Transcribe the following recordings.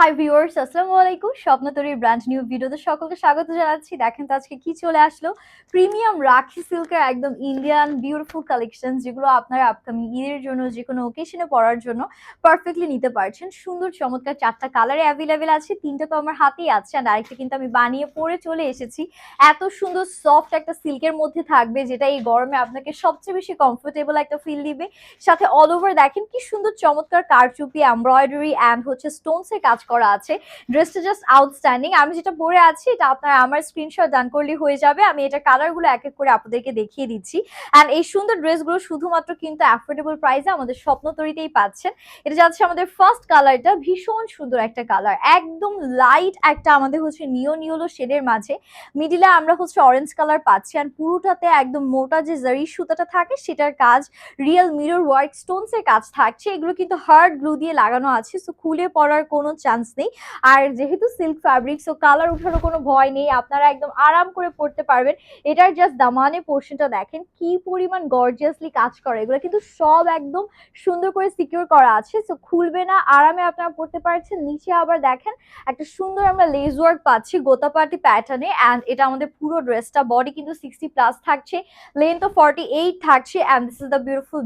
Hi viewers, আসসালামু আলাইকুম। স্বপ্নতরীর brand new ভিডিওতে সকলকে স্বাগত জানাচ্ছি। দেখেন তো আজকে কি চলে আসলো, প্রিমিয়াম রাখি সিল্কের একদম ইন্ডিয়ান বিউটিফুল কালেকশন, যেগুলো আপনারা আপকামিং ঈদের জন্য যে কোনো ওকেশনে পরার জন্য পারফেক্টলি নিতে পারছেন। সুন্দর চমৎকার 4টা কালারে অ্যাভেলেবেল আছে, 3টা তো আমার হাতেই আছে আর আরেকটা কিন্তু আমি বানিয়ে পরে চলে এসেছি। এত সুন্দর সফট একটা সিল্কের মধ্যে থাকবে, যেটা এই গরমে আপনাকে সবচেয়ে বেশি কমফোর্টেবল একটা ফিল দিবে। সাথে অল ওভার দেখেন কি সুন্দর চমৎকার কারচুপি, এমব্রয়ডারি অ্যান্ড হচ্ছে স্টোনস এর কাজ করা আছে। ড্রেসটা জাস্ট আউটস্ট্যান্ডিং। আমি যেটা পরে আছি এটা আপনারা আমার স্ক্রিনশট ডান করলেই হয়ে যাবে। আমি এটা কালারগুলো এক এক করে আপনাদেরকে দেখিয়ে দিচ্ছি। অ্যান্ড এই সুন্দর ড্রেসগুলো শুধুমাত্র কিন্তু অ্যাফোর্ডেবল প্রাইসে আমাদের স্বপ্নতরীতেই পাচ্ছেন। এটা যাচ্ছে আমাদের ফার্স্ট কালারটা, ভীষণ সুন্দর একটা কালার, একদম লাইট একটা আমাদের হচ্ছে নিও শেডের মাঝে মিডিলে আমরা হচ্ছে অরেঞ্জ কালার পাচ্ছি। অ্যান্ড পুরোটাতে একদম মোটা যে জারি সুতাটা থাকে সেটার কাজ, রিয়েল মিরর ওয়ার্ক স্টোনস এর কাজ থাকছে। এগুলো কিন্তু হার্ড গ্লু দিয়ে লাগানো আছে, সো খুলে পড়ার কোনো চান্স নেই। আর যেহেতু সিল্ক ফ্যাব্রিক, সো কালার উঠারও কোনো ভয় নেই, আপনারা একদম আরাম করে পড়তে পারবেন। এটার জাস্ট দামানে পোর্শনটা দেখেন কি পরিমাণ গর্জিয়াসলি কাজ করা। এগুলো কিন্তু সব একদম সুন্দর করে সিকিউর করা আছে, সো খুলবে না, আরামে আপনারা পড়তে পারছেন। নিচে আবার দেখেন একটা সুন্দর আমরা লেস ওয়ার্ক পাচ্ছি গোতাপাটি প্যাটার্নে। অ্যান্ড এটা আমাদের পুরো ড্রেসটা, বডি কিন্তু 60+ থাকছে, লেন্থ তো 48 থাকছে। And this is the beautiful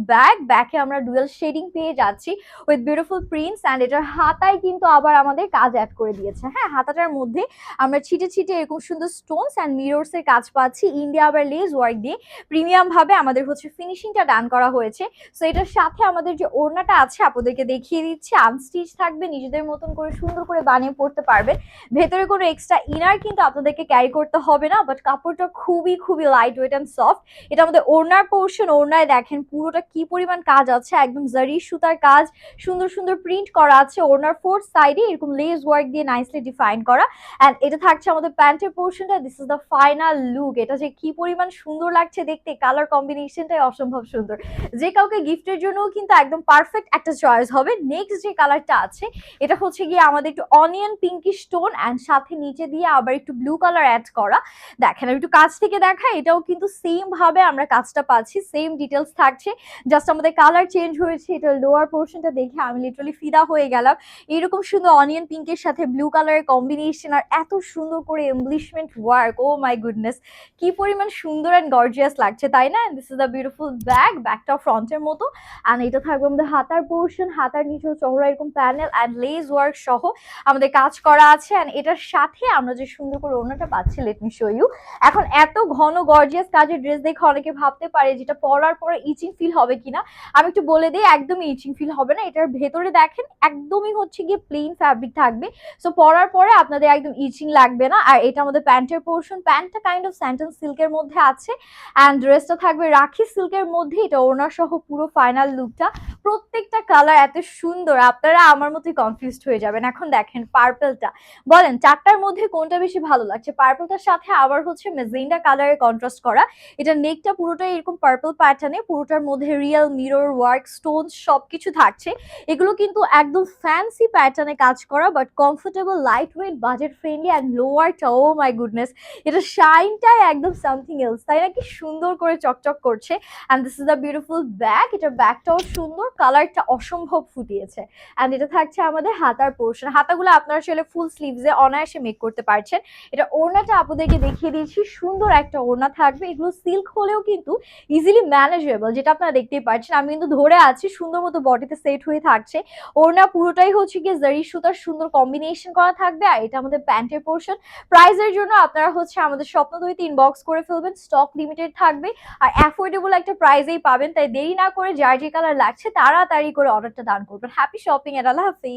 ব্যাকে আমরা ডুয়েল শেডিং পেয়ে যাচ্ছি উইথ বিউটিফুল প্রিন্টস। অ্যান্ড এটার হাতায় কিন্তু আবার আমাদের কাজ অ্যাড করে দিয়েছে। হ্যাঁ, হাতাটার মধ্যে আমরা ছিটে ছিটে এরকম সুন্দর স্টোনস অ্যান্ড মিরর্স এর কাজ পাচ্ছি। ইন্ডিয়া আবার লেস ওয়ার্ক দিয়ে প্রিমিয়াম ভাবে আমাদের হচ্ছে ফিনিশিংটা ডান করা হয়েছে। সো এটার সাথে আমাদের যে ওড়নাটা আছে আপনাদেরকে দেখিয়ে দিচ্ছি, আনস্টিচ থাকবে, নিজেদের মতন করে সুন্দর করে বানিয়ে পড়তে পারবেন। ভেতরে কোনো এক্সট্রা ইনার কিন্তু আপনাদেরকে ক্যারি করতে হবে না, বাট কাপড়টা খুবই খুবই লাইট ওয়েট অ্যান্ড সফট। এটা আমাদের ওড়নার পোর্শন, ওড়নায় দেখেন পুরোটা কি পরিমাণ কাজ আছে, একদম জারি সুতার কাজ, সুন্দর সুন্দর প্রিন্ট করা আছে। ওড়নার ফোর্থ সাইডে এরকম লেস ওয়ার্ক দিয়ে নাইসলি ডিফাইন করা। এন্ড এটা থাকছে আমাদের প্যান্টের পোর্শনটা। This is the final look. এটা যে কি পরিমাণ সুন্দর লাগছে দেখতে, কালার কম্বিনেশনটাই অসম্ভব সুন্দর। যে কাউকে গিফটের জন্যও কিন্তু একদম পারফেক্ট একটা চয়েস হবে। নেক্সট যে কালারটা আছে এটা হচ্ছে গিয়ে আমাদের একটু অনিয়ন পিঙ্কি স্টোন অ্যান্ড সাথে নিচে দিয়ে আবার একটু ব্লু কালার অ্যাড করা। দেখেন আমি একটু কাছ থেকে দেখাই, এটাও কিন্তু সেম ভাবে আমরা কাজটা পাচ্ছি, সেম ডিটেলস থাকছে, জাস্ট আমাদের কালার চেঞ্জ হয়েছে। এটা লোয়ার পোর্শনটা দেখে আমি লিটারালি ফিদা হয়ে গেলাম। এরকম সুন্দর অনিয়ন পিঙ্কের সাথে ব্লু কালারের কম্বিনেশন আর এত সুন্দর করে embellishment work, oh my goodness, কি পরিমাণ সুন্দর অ্যান্ড গর্জিয়াস লাগছে, তাই না? দিস ইজ দ্য বিউটিফুল ব্যাকটা ফ্রন্টের মতো। অ্যান্ড এটা থাকবে আমাদের হাতার পোর্শন, হাতার নিচেও চওড়া এরকম প্যানেল অ্যান্ড লেস ওয়ার্ক সহ আমাদের কাজ করা আছে। অ্যান্ড এটার সাথে আমরা যে সুন্দর করে ওড়নাটা পাচ্ছি, লেট মি শো ইউ। এখন এত ঘন গর্জিয়াস কাজের ড্রেস দেখে অনেকে ভাবতে পারে যেটা পরার পরে ইচিং ফিল হবে কিনা। আমি একটু বলে দিই, একদমই ইচিং ফিল হবে না। এটার ভেতরে দেখেন একদমই হচ্ছে গিয়ে প্লেন ফ্যাব্রিক থাকবে, সো পরার পরে আপনাদের একদম ইচিং লাগবে না। আর এটা আমাদের প্যান্টের পোর্শন, প্যান্টটা কাইন্ড অফ স্যান্টন সিল্কের মধ্যে আছে অ্যান্ড ড্রেসটা থাকবে রাখি সিল্কের মধ্যে। এটা ওড়না সহ পুরো ফাইনাল লুকটা, প্রত্যেকটা কালার এত সুন্দর, আপনারা আমার মতোই কনফিউজড হয়ে যাবেন। এখন দেখেন পার্পলটা, বলেন 4টার মধ্যে কোনটা বেশি ভালো লাগছে? পার্পলটার সাথে আবার হচ্ছে মেজেন্ডা কালারের কন্ট্রাস্ট করা। এটা নেকটা পুরোটাই এরকম পার্পল প্যাটার্নে, পুরোটার মধ্যে রিয়েল মিরর ওয়ার্ক স্টোন সবকিছু থাকছে। এগুলো কিন্তু একদম ফ্যান্সি প্যাটার্নে কাজ করা, but comfortable, light weight, budget friendly. And লোয়ারটা, ও মাই গুডনেস, এটা শাইনটাই একদম সামথিং এলস, তাই না? কি সুন্দর করে চকচক করছে। And this is the beautiful এটার ব্যাকটাও সুন্দর, কালারটা অসম্ভব ফুটিয়েছে। অ্যান্ড এটা থাকছে আমাদের হাতার পোর্শন। হাতাগুলো আপনারা আসলে ফুল স্লিভসে অনায়াসে মেক করতে পারছেন। এটা ওড়নাটা আপনাদেরকে দেখিয়ে দিচ্ছি, সুন্দর একটা ওড়না থাকবে। এগুলো সিল্ক হলেও কিন্তু ইজিলি ম্যানেজেবল, যেটা আপনারা দেখতেই পাচ্ছেন। আমি কিন্তু ধরে আছি, সুন্দর মতো বডিতে সেট হয়ে থাকছে। ওড়না পুরোটাই হচ্ছে গিয়ে জারি সুতার সুন্দর কম্বিনেশন করা থাকবে। আর এটা আমাদের প্যান্টের পোর্শন। প্রাইসের জন্য আপনারা হচ্ছে আমাদের স্বপ্নদয়ীতে ইনবক্স করে ফেলবেন, স্টক লিমিটেড থাকবে আর অ্যাফোর্ডেবল একটা প্রাইসেই পাবেন। তাই দেরি না করে যার যে কালার লাগছে তাড়াতাড়ি করে অর্ডারটা দান করবেন। হ্যাপি শপিং এর, আল্লাহ হাফেজ।